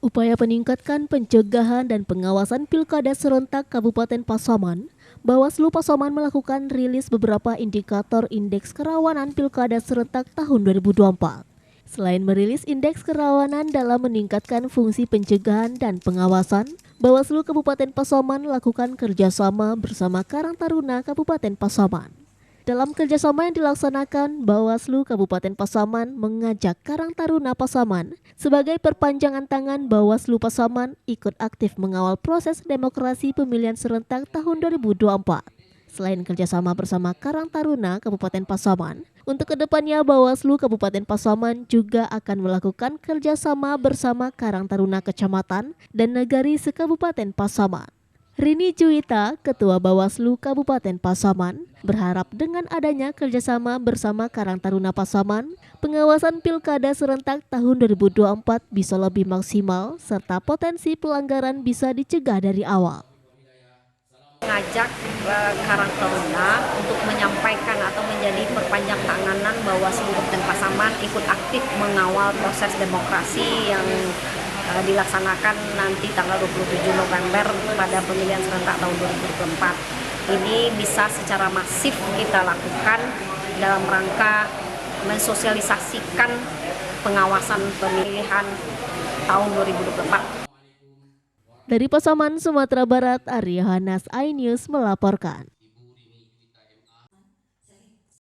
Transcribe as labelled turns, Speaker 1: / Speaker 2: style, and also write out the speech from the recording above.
Speaker 1: Upaya meningkatkan pencegahan dan pengawasan Pilkada serentak Kabupaten Pasaman, Bawaslu Pasaman melakukan rilis beberapa indikator indeks kerawanan Pilkada serentak tahun 2024. Selain merilis indeks kerawanan dalam meningkatkan fungsi pencegahan dan pengawasan, Bawaslu Kabupaten Pasaman melakukan kerjasama bersama Karang Taruna Kabupaten Pasaman. Dalam kerjasama yang dilaksanakan, Bawaslu Kabupaten Pasaman mengajak Karang Taruna Pasaman sebagai perpanjangan tangan Bawaslu Pasaman ikut aktif mengawal proses demokrasi pemilihan serentak tahun 2024. Selain kerjasama bersama Karang Taruna Kabupaten Pasaman, untuk kedepannya Bawaslu Kabupaten Pasaman juga akan melakukan kerjasama bersama Karang Taruna Kecamatan dan Negari se-Kabupaten Pasaman. Rini Juwita, Ketua Bawaslu Kabupaten Pasaman, berharap dengan adanya kerjasama bersama Karang Taruna Pasaman, pengawasan Pilkada serentak tahun 2024 bisa lebih maksimal serta potensi pelanggaran bisa dicegah dari awal.
Speaker 2: Mengajak Karang Taruna untuk menyampaikan atau menjadi perpanjang tanganan Bawaslu Kabupaten Pasaman ikut aktif mengawal proses demokrasi yang dilaksanakan nanti tanggal 27 November pada pemilihan serentak tahun 2024. Ini bisa secara masif kita lakukan dalam rangka mensosialisasikan pengawasan pemilihan tahun 2024.
Speaker 1: Dari Pasaman, Sumatera Barat, Arya Hanas, iNews melaporkan.